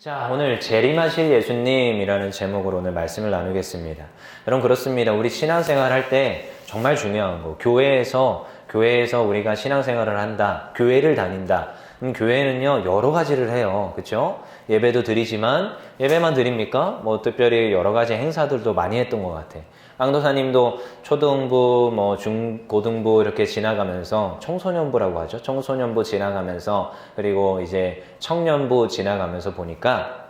자, 오늘 재림하실 예수님이라는 제목으로 오늘 말씀을 나누겠습니다. 여러분, 그렇습니다. 우리 신앙생활 할 때 정말 중요한 거, 교회에서 우리가 신앙생활을 한다, 교회를 다닌다. 교회는요, 여러 가지를 해요. 그쵸? 예배도 드리지만, 예배만 드립니까? 뭐, 특별히 여러 가지 행사들도 많이 했던 것 같아. 강도사님도 초등부, 고등부 이렇게 지나가면서 청소년부라고 하죠. 청소년부 지나가면서, 그리고 이제 청년부 지나가면서 보니까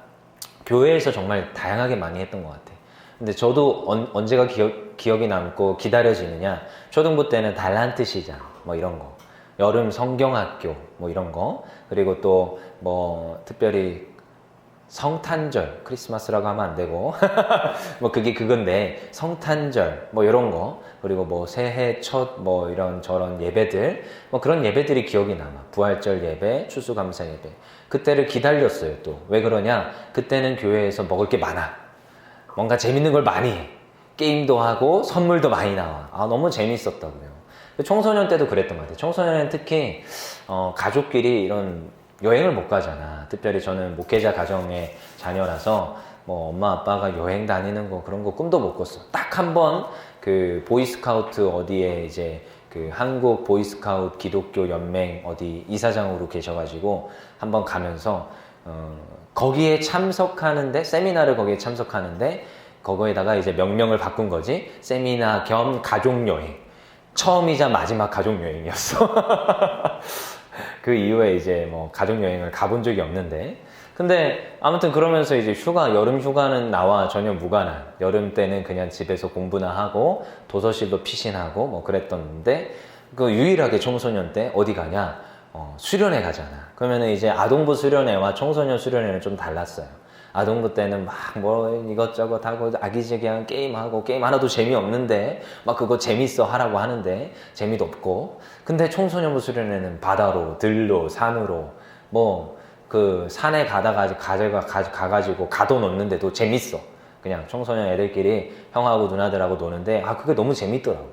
교회에서 정말 다양하게 많이 했던 것 같아. 근데 저도 언제가 기억이 남고 기다려지느냐. 초등부 때는 달란트 시장, 뭐 이런 거. 여름 성경학교, 뭐 이런 거. 그리고 또, 특별히 성탄절, 크리스마스라고 하면 안 되고, 그건데, 성탄절, 뭐 이런 거. 그리고 뭐 새해 첫, 뭐 이런 저런 예배들. 뭐 그런 예배들이 기억이 남아. 부활절 예배, 추수감사 예배. 그때를 기다렸어요, 또. 왜 그러냐? 그때는 교회에서 먹을 게 많아. 뭔가 재밌는 걸 많이 해. 게임도 하고 선물도 많이 나와. 너무 재밌었다고요. 청소년 때도 그랬던 것 같아요. 청소년은 특히 가족끼리 이런 여행을 못 가잖아. 특별히 저는 목회자 가정의 자녀라서 뭐 엄마 아빠가 여행 다니는 거 그런 거 꿈도 못 꿨어. 딱 한 번 그 보이스카우트 어디에 이제 그 한국 보이스카우트 기독교 연맹 어디 이사장으로 계셔가지고 한번 가면서 거기에 참석하는데 세미나를 거기에 참석하는데 거기에다가 이제 명명을 바꾼 거지. 세미나 겸 가족여행. 처음이자 마지막 가족여행이었어. 그 이후에 이제 뭐 가족여행을 가본 적이 없는데. 근데 아무튼 그러면서 이제 여름 휴가는 나와 전혀 무관한. 여름 때는 그냥 집에서 공부나 하고 도서실도 피신하고 뭐 그랬던데 그 유일하게 청소년 때 어디 가냐? 수련회 가잖아. 그러면은 이제 아동부 수련회와 청소년 수련회는 좀 달랐어요. 아동부 때는 막 이것저것 하고 아기자기한 게임하고 게임 하나도 재미없는데 막 그거 재밌어 하라고 하는데 재미도 없고. 근데 청소년부 수련회는 바다로 들로 산으로 그 산에 가가지고 가둬놓는데도 재밌어. 그냥 청소년 애들끼리 형하고 누나들하고 노는데 그게 너무 재밌더라고.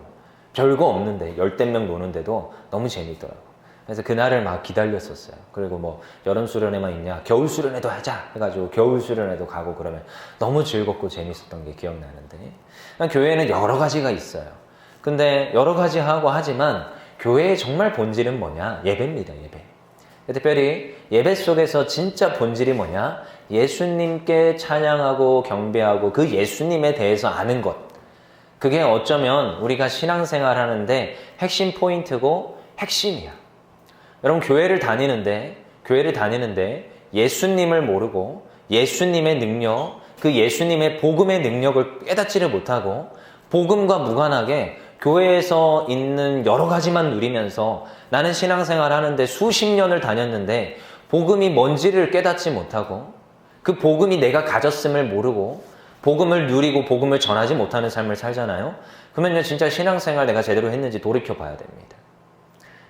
별거 없는데 열댓 명 노는데도 너무 재밌더라고. 그래서 그날을 막 기다렸었어요. 그리고 뭐 여름 수련회만 있냐, 겨울 수련회도 하자 해가지고 겨울 수련회도 가고 그러면 너무 즐겁고 재밌었던 게 기억나는데, 교회에는 여러 가지가 있어요. 근데 여러 가지 하고 하지만 교회의 정말 본질은 뭐냐? 예배입니다. 예배. 특별히 예배 속에서 진짜 본질이 뭐냐? 예수님께 찬양하고 경배하고 그 예수님에 대해서 아는 것. 그게 어쩌면 우리가 신앙생활 하는데 핵심 포인트고 핵심이야. 여러분, 교회를 다니는데 예수님을 모르고 예수님의 능력, 그 예수님의 복음의 능력을 깨닫지를 못하고 복음과 무관하게 교회에서 있는 여러 가지만 누리면서 나는 신앙생활 하는데 수십 년을 다녔는데 복음이 뭔지를 깨닫지 못하고 그 복음이 내가 가졌음을 모르고 복음을 누리고 복음을 전하지 못하는 삶을 살잖아요. 그러면요, 진짜 신앙생활 내가 제대로 했는지 돌이켜 봐야 됩니다.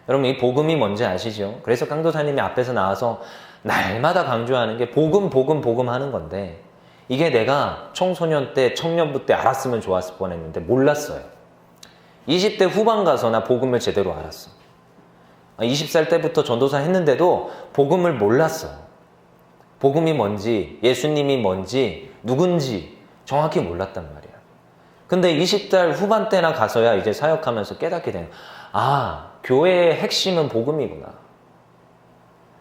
여러분, 이 복음이 뭔지 아시죠? 그래서 강도사님이 앞에서 나와서 날마다 강조하는 게 복음 하는 건데, 이게 내가 청소년 때, 청년부 때 알았으면 좋았을 뻔했는데 몰랐어요. 20대 후반 가서 나 복음을 제대로 알았어. 20살 때부터 전도사 했는데도 복음을 몰랐어. 복음이 뭔지, 예수님이 뭔지, 누군지 정확히 몰랐단 말이야. 근데 20대 후반 때나 가서야 이제 사역하면서 깨닫게 되는, 교회의 핵심은 복음이구나.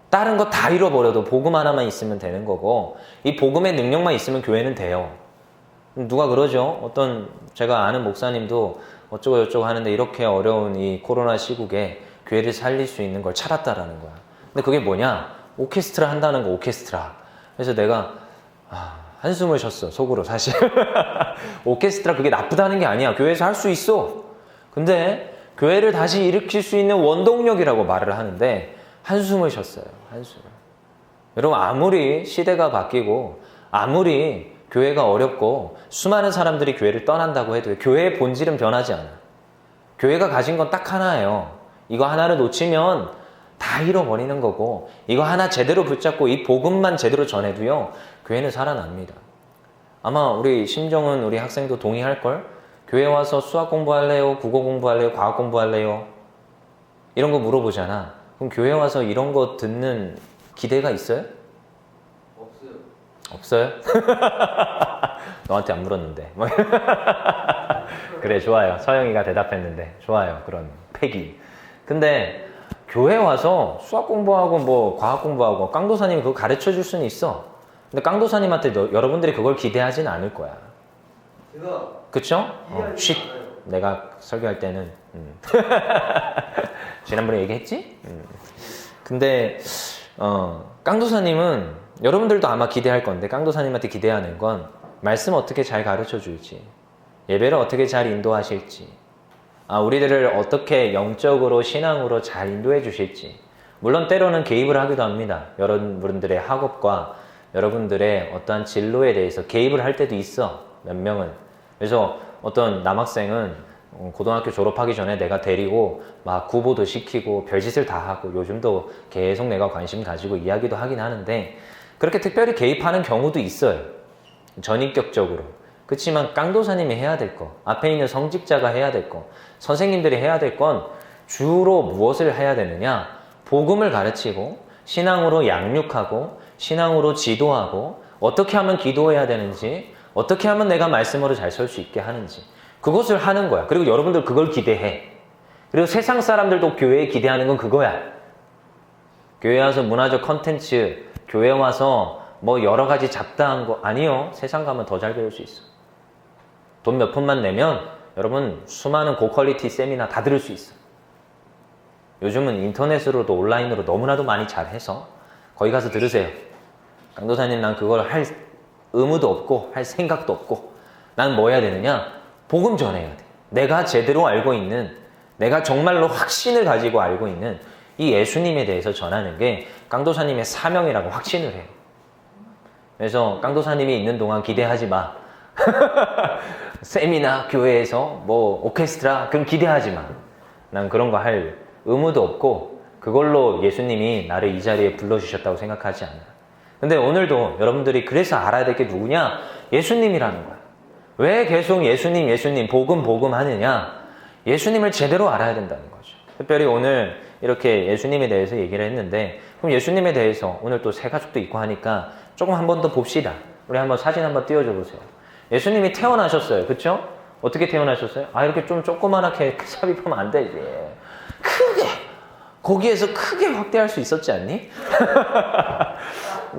다른 거 다 잃어버려도 복음 하나만 있으면 되는 거고, 이 복음의 능력만 있으면 교회는 돼요. 누가 그러죠? 제가 아는 목사님도 어쩌고 저쩌고 하는데 이렇게 어려운 이 코로나 시국에 교회를 살릴 수 있는 걸 찾았다라는 거야. 근데 그게 뭐냐? 오케스트라 한다는 거, 오케스트라. 그래서 내가 한숨을 쉬었어, 속으로 사실. 오케스트라 그게 나쁘다는 게 아니야. 교회에서 할 수 있어. 근데 교회를 다시 일으킬 수 있는 원동력이라고 말을 하는데 한숨을 쉬었어요. 한숨을. 여러분, 아무리 시대가 바뀌고 아무리 교회가 어렵고 수많은 사람들이 교회를 떠난다고 해도 교회의 본질은 변하지 않아. 교회가 가진 건 딱 하나예요. 이거 하나를 놓치면 다 잃어버리는 거고, 이거 하나 제대로 붙잡고 이 복음만 제대로 전해도요, 교회는 살아납니다. 아마 우리 심정은 우리 학생도 동의할걸? 교회 와서 수학 공부할래요? 국어 공부할래요? 과학 공부할래요? 이런 거 물어보잖아. 그럼 교회 와서 이런 거 듣는 기대가 있어요? 없어요. 없어요? 너한테 안 물었는데. 그래, 좋아요. 서영이가 대답했는데. 좋아요. 그런 패기. 근데 교회 와서 수학 공부하고 뭐 과학 공부하고 깡도사님이 그거 가르쳐 줄 수는 있어. 근데 깡도사님한테 여러분들이 그걸 기대하진 않을 거야. 그쵸? 쉿. 내가 설교할 때는 지난번에 얘기했지? 근데 깡도사님은 여러분들도 아마 기대할 건데 깡도사님한테 기대하는 건 말씀 어떻게 잘 가르쳐 줄지, 예배를 어떻게 잘 인도하실지, 우리들을 어떻게 영적으로 신앙으로 잘 인도해 주실지. 물론 때로는 개입을 하기도 합니다. 여러분들의 학업과 여러분들의 어떠한 진로에 대해서 개입을 할 때도 있어, 몇 명은. 그래서 어떤 남학생은 고등학교 졸업하기 전에 내가 데리고 막 구보도 시키고 별짓을 다 하고, 요즘도 계속 내가 관심 가지고 이야기도 하긴 하는데 그렇게 특별히 개입하는 경우도 있어요, 전인격적으로. 그렇지만 깡도사님이 해야 될 거, 앞에 있는 성직자가 해야 될 거, 선생님들이 해야 될 건 주로 무엇을 해야 되느냐? 복음을 가르치고 신앙으로 양육하고 신앙으로 지도하고, 어떻게 하면 기도해야 되는지, 어떻게 하면 내가 말씀으로 잘 설 수 있게 하는지, 그것을 하는 거야. 그리고 여러분들 그걸 기대해. 그리고 세상 사람들도 교회에 기대하는 건 그거야. 교회 와서 문화적 컨텐츠, 교회 와서 뭐 여러 가지 잡다한 거 아니요. 세상 가면 더 잘 배울 수 있어. 돈 몇 푼만 내면 여러분 수많은 고퀄리티 세미나 다 들을 수 있어. 요즘은 인터넷으로도 온라인으로 너무나도 많이 잘해서 거기 가서 들으세요. 강도사님, 난 그걸 할 의무도 없고 할 생각도 없고, 난 뭐 해야 되느냐? 복음 전해야 돼. 내가 제대로 알고 있는, 내가 정말로 확신을 가지고 알고 있는 이 예수님에 대해서 전하는 게 깡도사님의 사명이라고 확신을 해요. 그래서 깡도사님이 있는 동안 기대하지 마. 세미나, 교회에서 뭐 오케스트라, 그럼 기대하지 마. 난 그런 거 할 의무도 없고 그걸로 예수님이 나를 이 자리에 불러주셨다고 생각하지 않아. 근데 오늘도 여러분들이 그래서 알아야 될 게 누구냐? 예수님이라는 거야. 왜 계속 예수님, 복음 하느냐? 예수님을 제대로 알아야 된다는 거죠. 특별히 오늘 이렇게 예수님에 대해서 얘기를 했는데, 그럼 예수님에 대해서 오늘 또 새 가족도 있고 하니까 조금 한 번 더 봅시다. 우리 한번 사진 한번 띄워줘 보세요. 예수님이 태어나셨어요. 그쵸? 어떻게 태어나셨어요? 이렇게 좀 조그만하게 삽입하면 안 되지. 크게! 거기에서 크게 확대할 수 있었지 않니?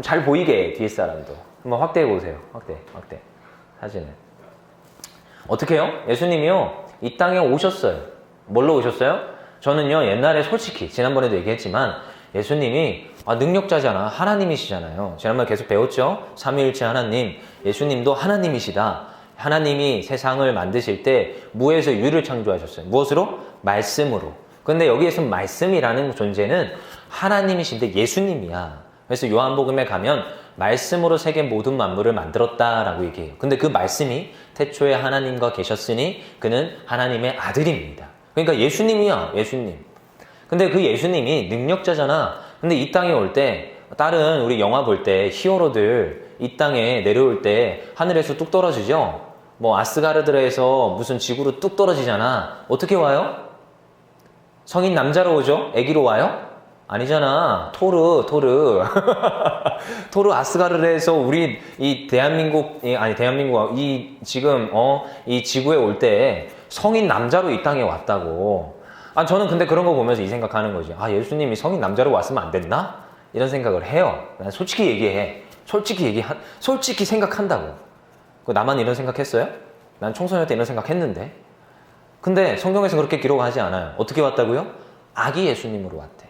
잘 보이게, 뒤에 사람도. 한번 확대해 보세요. 확대. 사진을. 어떻게 해요? 예수님이요, 이 땅에 오셨어요. 뭘로 오셨어요? 저는요, 옛날에 솔직히, 지난번에도 얘기했지만, 예수님이 능력자잖아. 하나님이시잖아요. 지난번에 계속 배웠죠? 삼위일체 하나님. 예수님도 하나님이시다. 하나님이 세상을 만드실 때 무에서 유를 창조하셨어요. 무엇으로? 말씀으로. 근데 여기에서 말씀이라는 존재는 하나님이신데 예수님이야. 그래서 요한복음에 가면 말씀으로 세계 모든 만물을 만들었다라고 얘기해요. 근데 그 말씀이 태초에 하나님과 계셨으니 그는 하나님의 아들입니다. 그러니까 예수님이야, 예수님. 근데 그 예수님이 능력자잖아. 근데 이 땅에 올 때, 다른 우리 영화 볼 때 히어로들 이 땅에 내려올 때 하늘에서 뚝 떨어지죠? 뭐 아스가르드에서 무슨 지구로 뚝 떨어지잖아. 어떻게 와요? 성인 남자로 오죠? 아기로 와요? 아니잖아. 토르. 토르 아스가르드에서 우리 이 대한민국, 이 지금 이 지구에 올 때 성인 남자로 이 땅에 왔다고. 저는 근데 그런 거 보면서 이 생각하는 거지. 예수님이 성인 남자로 왔으면 안 됐나? 이런 생각을 해요. 난 솔직히 얘기해. 솔직히 생각한다고. 나만 이런 생각했어요? 난 청소년 때 이런 생각했는데. 근데 성경에서 그렇게 기록하지 않아요. 어떻게 왔다고요? 아기 예수님으로 왔대.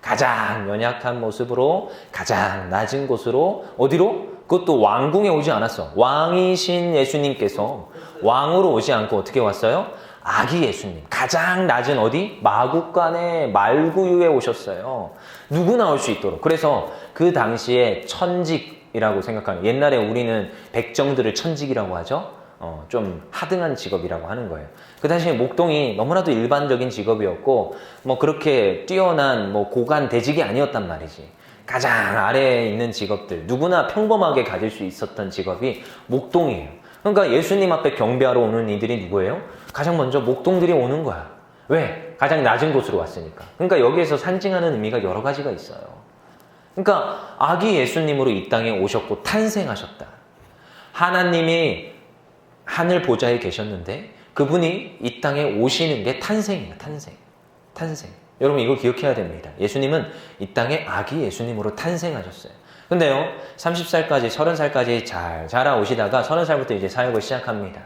가장 연약한 모습으로 가장 낮은 곳으로, 어디로? 그것도 왕궁에 오지 않았어. 왕이신 예수님께서 왕으로 오지 않고 어떻게 왔어요? 아기 예수님, 가장 낮은 어디? 마구간의 말구유에 오셨어요. 누구나 올 수 있도록. 그래서 그 당시에 천직이라고 생각하는, 옛날에 우리는 백정들을 천직이라고 하죠. 좀 하등한 직업이라고 하는 거예요. 그 당시에 목동이 너무나도 일반적인 직업이었고, 뭐 그렇게 뛰어난 뭐 고관 대직이 아니었단 말이지. 가장 아래에 있는 직업들, 누구나 평범하게 가질 수 있었던 직업이 목동이에요. 그러니까 예수님 앞에 경배하러 오는 이들이 누구예요? 가장 먼저 목동들이 오는 거야. 왜? 가장 낮은 곳으로 왔으니까. 그러니까 여기에서 상징하는 의미가 여러 가지가 있어요. 그러니까 아기 예수님으로 이 땅에 오셨고 탄생하셨다. 하나님이 하늘 보좌에 계셨는데 그분이 이 땅에 오시는 게 탄생이에요. 탄생. 여러분 이걸 기억해야 됩니다. 예수님은 이 땅에 아기 예수님으로 탄생하셨어요. 근데요 30살까지 30살까지 잘 자라오시다가 30살부터 이제 사역을 시작합니다.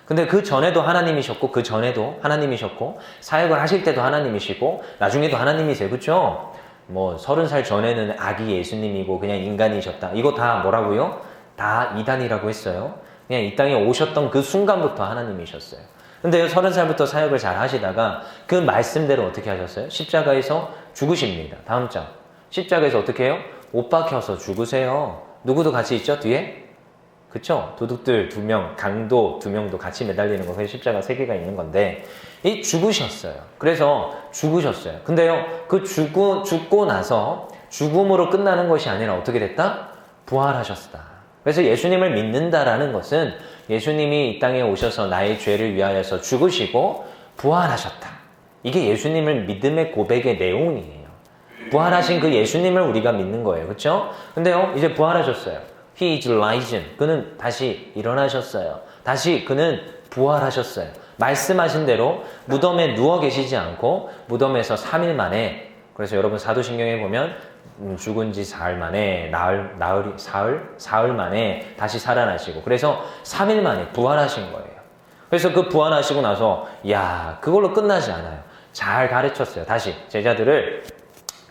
근데 그 전에도 하나님이셨고 그 전에도 하나님이셨고 사역을 하실 때도 하나님이시고 나중에도 하나님이세요. 그렇죠? 뭐 30살 전에는 아기 예수님이고 그냥 인간이셨다. 이거 다 뭐라고요? 다 이단이라고 했어요. 그냥 이 땅에 오셨던 그 순간부터 하나님이셨어요. 근데요 30살부터 사역을 잘 하시다가 그 말씀대로 어떻게 하셨어요? 십자가에서 죽으십니다. 다음 장. 십자가에서 어떻게 해요? 못 박혀서 죽으세요. 누구도 같이 있죠? 뒤에? 그쵸? 도둑들 2명, 강도 2명도 같이 매달리는 거. 그래서 십자가 3개가 있는 건데 이 죽으셨어요. 그래서 죽으셨어요. 근데요 그 죽고 나서 죽음으로 끝나는 것이 아니라 어떻게 됐다? 부활하셨다. 그래서 예수님을 믿는다라는 것은 예수님이 이 땅에 오셔서 나의 죄를 위하여서 죽으시고 부활하셨다. 이게 예수님을 믿음의 고백의 내용이에요. 부활하신 그 예수님을 우리가 믿는 거예요. 그렇죠? 근데요 이제 부활하셨어요. He is risen. 그는 다시 일어나셨어요. 다시 그는 부활하셨어요. 말씀하신 대로 무덤에 누워 계시지 않고 무덤에서 3일 만에, 그래서 여러분 사도신경에 보면 죽은 지 사흘 만에 사흘 만에 다시 살아나시고, 그래서 3일 만에 부활하신 거예요. 그래서 그 부활하시고 나서 그걸로 끝나지 않아요. 잘 가르쳤어요. 다시 제자들을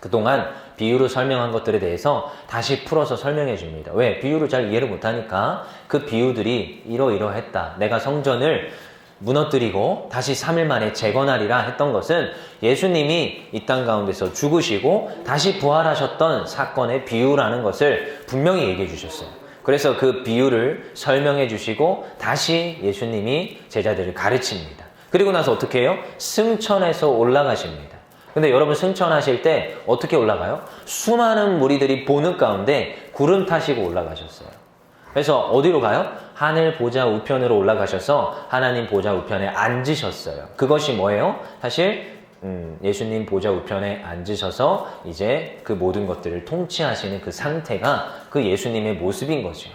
그동안 비유로 설명한 것들에 대해서 다시 풀어서 설명해 줍니다. 왜? 비유를 잘 이해를 못하니까 그 비유들이 이러이러했다. 내가 성전을 무너뜨리고 다시 3일 만에 재건하리라 했던 것은 예수님이 이 땅 가운데서 죽으시고 다시 부활하셨던 사건의 비유라는 것을 분명히 얘기해 주셨어요. 그래서 그 비유를 설명해 주시고 다시 예수님이 제자들을 가르칩니다. 그리고 나서 어떻게 해요? 승천해서 올라가십니다. 근데 여러분 승천하실 때 어떻게 올라가요? 수많은 무리들이 보는 가운데 구름 타시고 올라가셨어요. 그래서 어디로 가요? 하늘 보좌 우편으로 올라가셔서 하나님 보좌 우편에 앉으셨어요. 그것이 뭐예요? 사실 예수님 보좌 우편에 앉으셔서 이제 그 모든 것들을 통치하시는 그 상태가 그 예수님의 모습인 거죠.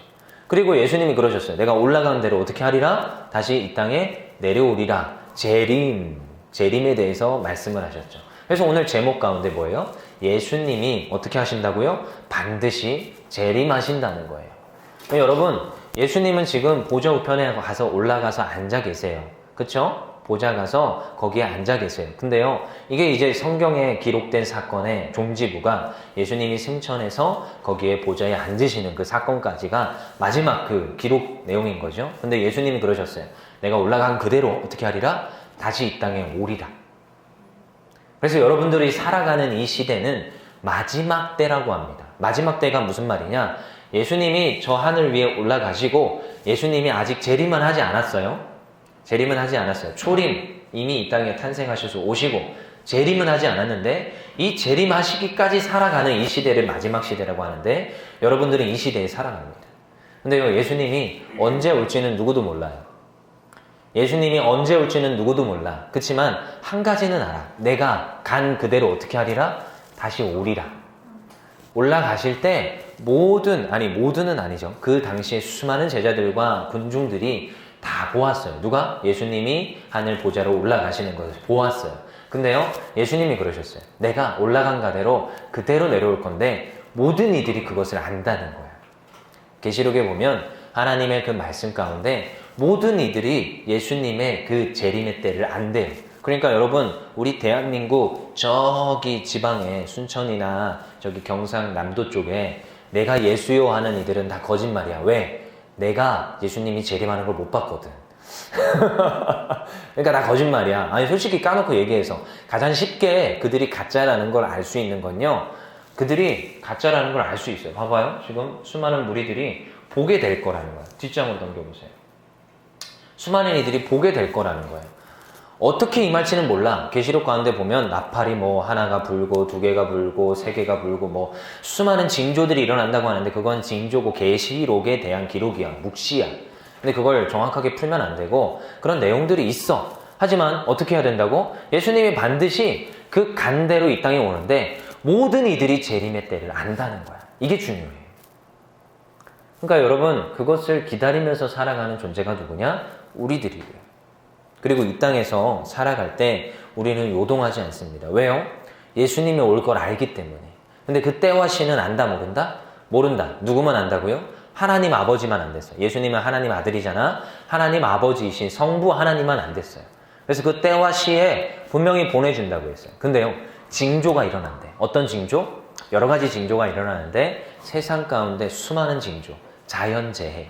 그리고 예수님이 그러셨어요. 내가 올라간 대로 어떻게 하리라? 다시 이 땅에 내려오리라. 재림에 대해서 말씀을 하셨죠. 그래서 오늘 제목 가운데 뭐예요? 예수님이 어떻게 하신다고요? 반드시 재림하신다는 거예요. 여러분, 예수님은 지금 보좌 우편에 가서 올라가서 앉아 계세요. 그쵸? 보좌 가서 거기에 앉아 계세요. 근데요, 이게 이제 성경에 기록된 사건의 종지부가 예수님이 승천해서 거기에 보좌에 앉으시는 그 사건까지가 마지막 그 기록 내용인 거죠. 근데 예수님이 그러셨어요. 내가 올라간 그대로 어떻게 하리라? 다시 이 땅에 오리라. 그래서 여러분들이 살아가는 이 시대는 마지막 때라고 합니다. 마지막 때가 무슨 말이냐? 예수님이 저 하늘 위에 올라가시고 예수님이 아직 재림은 하지 않았어요. 재림은 하지 않았어요. 초림, 이미 이 땅에 탄생하셔서 오시고 재림은 하지 않았는데 이 재림하시기까지 살아가는 이 시대를 마지막 시대라고 하는데 여러분들은 이 시대에 살아갑니다. 근데요, 예수님이 언제 올지는 누구도 몰라요. 예수님이 언제 올지는 누구도 몰라. 그렇지만 한 가지는 알아. 내가 간 그대로 어떻게 하리라? 다시 오리라. 올라가실 때 모두는 아니죠. 그 당시에 수많은 제자들과 군중들이 다 보았어요. 누가? 예수님이 하늘 보좌로 올라가시는 것을 보았어요. 근데요, 예수님이 그러셨어요. 내가 올라간 가대로 그대로 내려올 건데 모든 이들이 그것을 안다는 거예요. 계시록에 보면 하나님의 그 말씀 가운데 모든 이들이 예수님의 그 재림의 때를 안대요. 그러니까 여러분, 우리 대한민국 저기 지방에 순천이나 저기 경상남도 쪽에 내가 예수요 하는 이들은 다 거짓말이야. 왜? 내가 예수님이 재림하는 걸 못 봤거든. 그러니까 다 거짓말이야. 아니, 솔직히 까놓고 얘기해서 가장 쉽게 그들이 가짜라는 걸 알 수 있는 건요, 그들이 가짜라는 걸 알 수 있어요. 봐봐요. 지금 수많은 무리들이 보게 될 거라는 거예요. 뒷장으로 넘겨보세요. 수많은 이들이 보게 될 거라는 거예요. 어떻게 임할지는 몰라. 계시록 가운데 보면 나팔이 뭐 하나가 불고 2개가 불고 3개가 불고 뭐 수많은 징조들이 일어난다고 하는데 그건 징조고 계시록에 대한 기록이야. 묵시야. 근데 그걸 정확하게 풀면 안 되고 그런 내용들이 있어. 하지만 어떻게 해야 된다고? 예수님이 반드시 그 간대로 이 땅에 오는데 모든 이들이 재림의 때를 안다는 거야. 이게 중요해. 그러니까 여러분, 그것을 기다리면서 살아가는 존재가 누구냐? 우리들이에요. 그리고 이 땅에서 살아갈 때 우리는 요동하지 않습니다. 왜요? 예수님이 올 걸 알기 때문에. 근데 그 때와 시는 안다 모른다? 모른다. 누구만 안다고요? 하나님 아버지만 안 됐어요. 예수님은 하나님 아들이잖아. 하나님 아버지이신 성부 하나님만 안 됐어요. 그래서 그 때와 시에 분명히 보내준다고 했어요. 근데요, 징조가 일어난대. 어떤 징조? 여러 가지 징조가 일어나는데 세상 가운데 수많은 징조, 자연재해.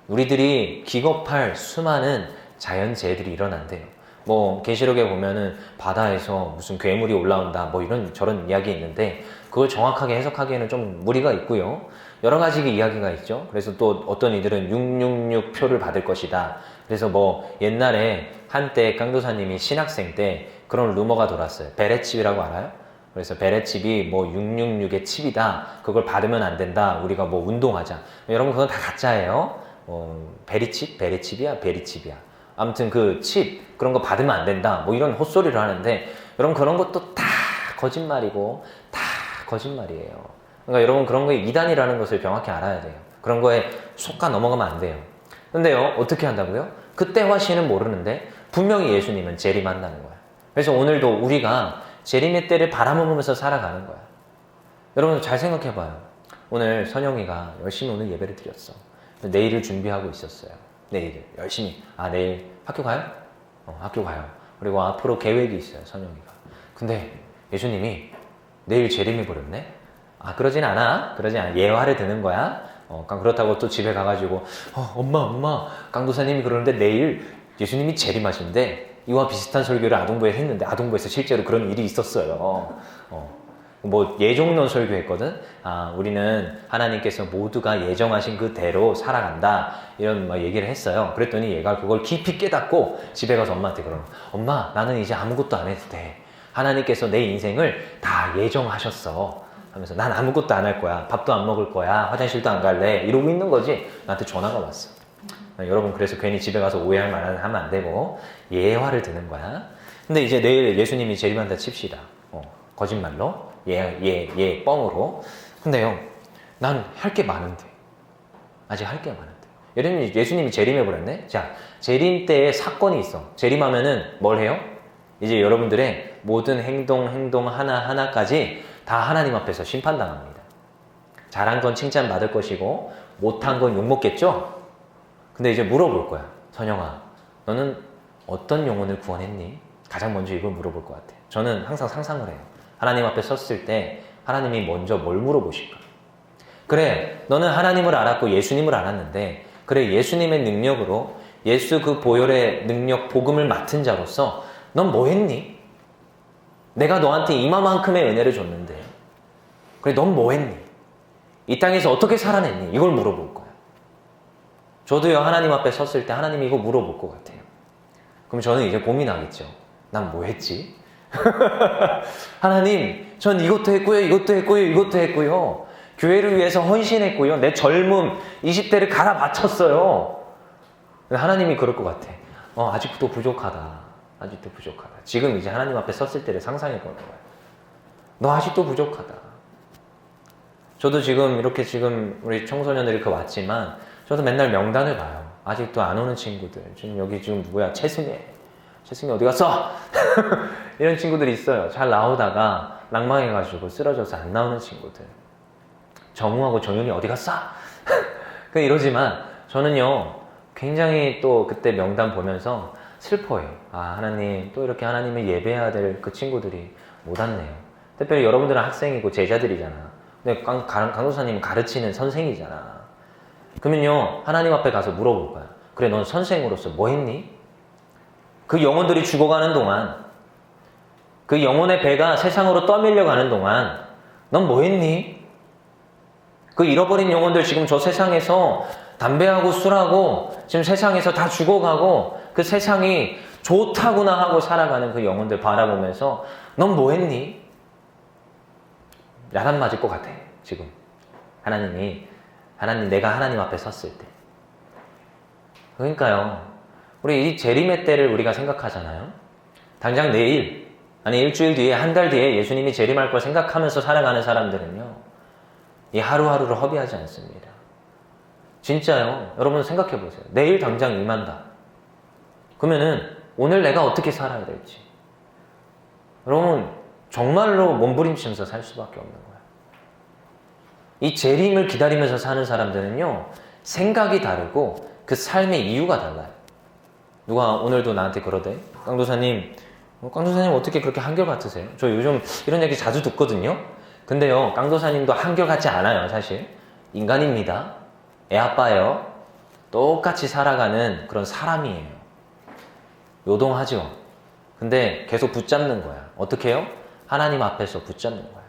우리들이 기겁할 수많은 자연재해들이 일어난대요. 뭐 계시록에 보면은 바다에서 무슨 괴물이 올라온다 뭐 이런 저런 이야기 있는데 그걸 정확하게 해석하기에는 좀 무리가 있고요. 여러 가지 이야기가 있죠. 그래서 또 어떤 이들은 666 표를 받을 것이다. 그래서 뭐 옛날에 한때 깡도사님이 신학생 때 그런 루머가 돌았어요. 베레칩이라고 알아요? 그래서 베레칩이 뭐 666의 칩이다. 그걸 받으면 안 된다. 우리가 뭐 운동하자. 여러분 그건 다 가짜예요. 베리칩이야? 베리칩이야. 아무튼 그 칩 그런 거 받으면 안 된다. 뭐 이런 헛소리를 하는데 여러분 그런 것도 다 거짓말이고 다 거짓말이에요. 그러니까 여러분 그런 거에 이단이라는 것을 명확히 알아야 돼요. 그런 거에 속아 넘어가면 안 돼요. 근데요, 어떻게 한다고요? 그때와 시는 모르는데 분명히 예수님은 재림한다는 거야. 그래서 오늘도 우리가 재림의 때를 바라보면서 살아가는 거야. 여러분 잘 생각해봐요. 오늘 선영이가 열심히 오늘 예배를 드렸어. 내일을 준비하고 있었어요. 내일 열심히. 내일 학교 가요? 학교 가요. 그리고 앞으로 계획이 있어요, 선영이가. 근데 예수님이 내일 재림이 버렸네? 그러진 않아. 예화를 드는 거야. 그렇다고 또 집에 가가지고 엄마 강도사님이 그러는데 내일 예수님이 재림하신대. 이와 비슷한 설교를 아동부에 했는데 아동부에서 실제로 그런 일이 있었어요. 뭐 예종론 설교했거든. 우리는 하나님께서 모두가 예정하신 그대로 살아간다 이런 막 얘기를 했어요. 그랬더니 얘가 그걸 깊이 깨닫고 집에 가서 엄마한테 그러는 거야. 엄마, 나는 이제 아무것도 안 해도 돼. 하나님께서 내 인생을 다 예정하셨어 하면서 난 아무것도 안 할 거야. 밥도 안 먹을 거야. 화장실도 안 갈래. 이러고 있는 거지. 나한테 전화가 왔어. 여러분 그래서 괜히 집에 가서 오해할 만한 하면 안 되고 예화를 드는 거야. 근데 이제 내일 예수님이 재림한다 칩시다. 거짓말로 뻥으로. 근데요, 난 할 게 많은데 아직 할 게 많은데 예수님이 재림해버렸네. 자, 재림 때에 사건이 있어. 재림하면은 뭘 해요? 이제 여러분들의 모든 행동 하나하나까지 다 하나님 앞에서 심판당합니다. 잘한 건 칭찬받을 것이고 못한 건 욕먹겠죠? 근데 이제 물어볼 거야. 선영아, 너는 어떤 영혼을 구원했니? 가장 먼저 이걸 물어볼 것 같아. 저는 항상 상상을 해요. 하나님 앞에 섰을 때 하나님이 먼저 뭘 물어보실까? 그래, 너는 하나님을 알았고 예수님을 알았는데 그래, 예수님의 능력으로 예수 그 보혈의 능력 복음을 맡은 자로서 넌 뭐 했니? 내가 너한테 이마만큼의 은혜를 줬는데 그래, 넌 뭐 했니? 이 땅에서 어떻게 살아냈니? 이걸 물어볼 거야. 저도요, 하나님 앞에 섰을 때 하나님이 이거 물어볼 것 같아요. 그럼 저는 이제 고민하겠죠. 난 뭐 했지? 하나님, 전 이것도 했고요. 교회를 위해서 헌신했고요. 내 젊음 20대를 갈아 바쳤어요. 하나님이 그럴 것 같아. 아직도 부족하다. 지금 이제 하나님 앞에 섰을 때를 상상해 보는 거야. 너 아직도 부족하다. 저도 지금 이렇게 우리 청소년들이 이렇게 왔지만 저도 맨날 명단을 봐요. 아직도 안 오는 친구들. 여기 누구야? 최승희 어디 갔어? 이런 친구들이 있어요. 잘 나오다가 낭망해가지고 쓰러져서 안 나오는 친구들. 정우하고 정윤이 어디 갔어? 이러지만 저는요, 굉장히 또 그때 명단 보면서 슬퍼해요. 하나님, 또 이렇게 하나님을 예배해야 될 그 친구들이 못 왔네요. 특별히 여러분들은 학생이고 제자들이잖아. 근데 강도사님은 가르치는 선생이잖아. 그러면요, 하나님 앞에 가서 물어볼 거야. 그래, 넌 선생으로서 뭐 했니? 그 영혼들이 죽어가는 동안, 그 영혼의 배가 세상으로 떠밀려 가는 동안 넌 뭐 했니? 그 잃어버린 영혼들 지금 저 세상에서 담배하고 술하고 지금 세상에서 다 죽어가고 그 세상이 좋다구나 하고 살아가는 그 영혼들 바라보면서 넌 뭐 했니? 야단 맞을 것 같아, 지금. 내가 하나님 앞에 섰을 때. 그러니까요, 우리 이 재림의 때를 우리가 생각하잖아요. 당장 내일 아니 일주일 뒤에, 한 달 뒤에 예수님이 재림할 걸 생각하면서 살아가는 사람들은요, 이 하루하루를 허비하지 않습니다. 진짜요. 여러분 생각해 보세요. 내일 당장 임한다. 그러면은 오늘 내가 어떻게 살아야 될지. 여러분 정말로 몸부림치면서 살 수밖에 없는 거예요. 이 재림을 기다리면서 사는 사람들은요, 생각이 다르고 그 삶의 이유가 달라요. 누가 오늘도 나한테 그러대. 깡도사님 어떻게 그렇게 한결같으세요? 저 요즘 이런 얘기 자주 듣거든요. 근데요, 깡도사님도 한결같지 않아요. 사실 인간입니다. 애 아빠예요. 똑같이 살아가는 그런 사람이에요. 요동하죠. 근데 계속 붙잡는 거야. 어떻게 해요? 하나님 앞에서 붙잡는 거야.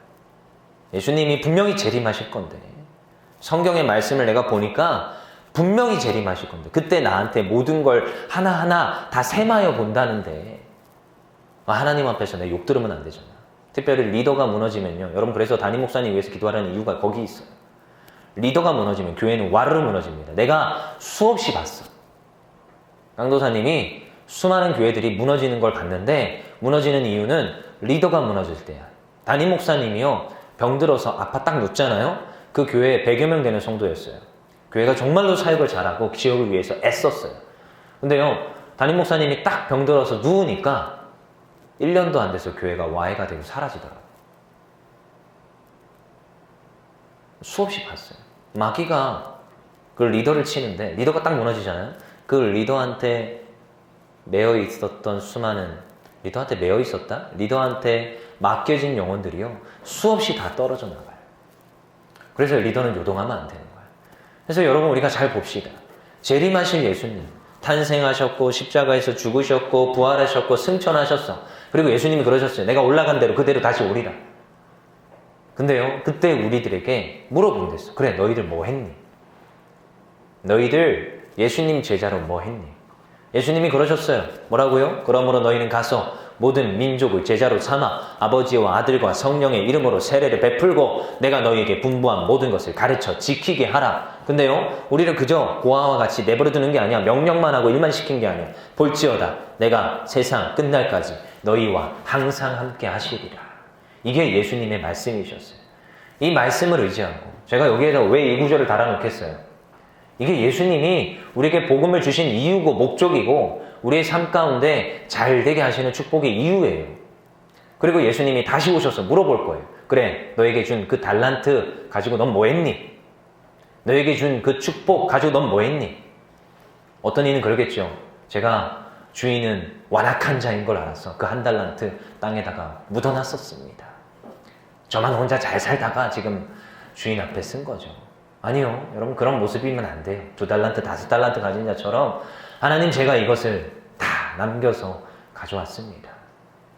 예수님이 분명히 재림하실 건데, 성경의 말씀을 내가 보니까 분명히 재림하실 건데, 그때 나한테 모든 걸 하나하나 다 세마여 본다는데, 하나님 앞에서 내 욕 들으면 안 되잖아. 특별히 리더가 무너지면요, 여러분 그래서 담임 목사님 위해서 기도하라는 이유가 거기 있어요. 리더가 무너지면 교회는 와르르 무너집니다. 내가 수없이 봤어. 강도사님이 수많은 교회들이 무너지는 걸 봤는데, 무너지는 이유는 리더가 무너질 때야. 담임 목사님이요, 병들어서 아파 딱 눕잖아요. 그 교회에 100여 명 되는 성도였어요. 교회가 정말로 사역을 잘하고 지역을 위해서 애썼어요. 근데요, 담임 목사님이 딱 병들어서 누우니까 1년도 안 돼서 교회가 와해가 되고 사라지더라고요. 수없이 봤어요. 마귀가 그 리더를 치는데, 리더가 딱 무너지잖아요. 그 리더한테 매여 있었던 수많은, 리더한테 맡겨진 영혼들이요, 수없이 다 떨어져 나가요. 그래서 리더는 요동하면 안 되는 거예요. 그래서 여러분 우리가 잘 봅시다. 재림하실 예수님, 탄생하셨고 십자가에서 죽으셨고 부활하셨고 승천하셨어. 그리고 예수님이 그러셨어요. 내가 올라간 대로 그대로 다시 오리라. 근데요, 그때 우리들에게 물어본댔어. 그래, 너희들 뭐 했니? 너희들 예수님 제자로 뭐 했니? 예수님이 그러셨어요. 뭐라고요? 그러므로 너희는 가서 모든 민족을 제자로 삼아 아버지와 아들과 성령의 이름으로 세례를 베풀고 내가 너희에게 분부한 모든 것을 가르쳐 지키게 하라. 근데요, 우리를 그저 고아와 같이 내버려 두는 게 아니야. 명령만 하고 일만 시킨 게 아니야. 볼지어다 내가 세상 끝날까지 너희와 항상 함께 하시리라. 이게 예수님의 말씀이셨어요. 이 말씀을 의지하고 제가 여기에다 왜 이 구절을 달아놓겠어요? 이게 예수님이 우리에게 복음을 주신 이유고 목적이고 우리의 삶 가운데 잘 되게 하시는 축복의 이유예요. 그리고 예수님이 다시 오셔서 물어볼 거예요. 그래, 너에게 준 그 달란트 가지고 넌 뭐 했니? 너에게 준 그 축복 가지고 넌 뭐 했니? 어떤 이는 그러겠죠. 제가 주인은 완악한 자인 걸 알아서 그 한 달란트 땅에다가 묻어놨었습니다. 저만 혼자 잘 살다가 지금 주인 앞에 쓴 거죠. 아니요. 여러분 그런 모습이면 안 돼요. 2달란트, 5달란트 가진 자처럼 하나님 제가 이것을 다 남겨서 가져왔습니다.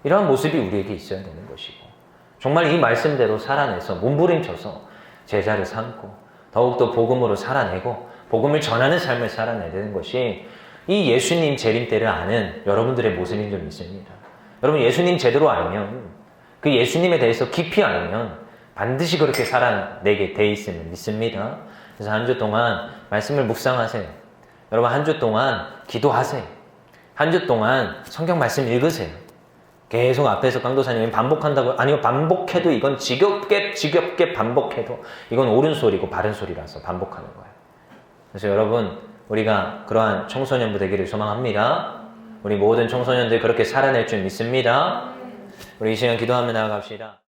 이러한 모습이 우리에게 있어야 되는 것이고 정말 이 말씀대로 살아내서 몸부림쳐서 제자를 삼고 더욱더 복음으로 살아내고 복음을 전하는 삶을 살아내야 되는 것이 이 예수님 재림 때를 아는 여러분들의 모습인 줄 믿습니다. 여러분 예수님 제대로 알면 그 예수님에 대해서 깊이 알면 반드시 그렇게 살아내게 돼 있음을 믿습니다. 그래서 한 주 동안 말씀을 묵상하세요. 여러분 한 주 동안 기도하세요. 한 주 동안 성경 말씀 읽으세요. 계속 앞에서 강도사님이 반복한다고, 아니요, 반복해도 이건 지겹게 반복해도 이건 옳은 소리고 바른 소리라서 반복하는 거예요. 그래서 여러분 우리가 그러한 청소년부 되기를 소망합니다. 우리 모든 청소년들 그렇게 살아낼 줄 믿습니다. 우리 이 시간 기도하며 나아갑시다.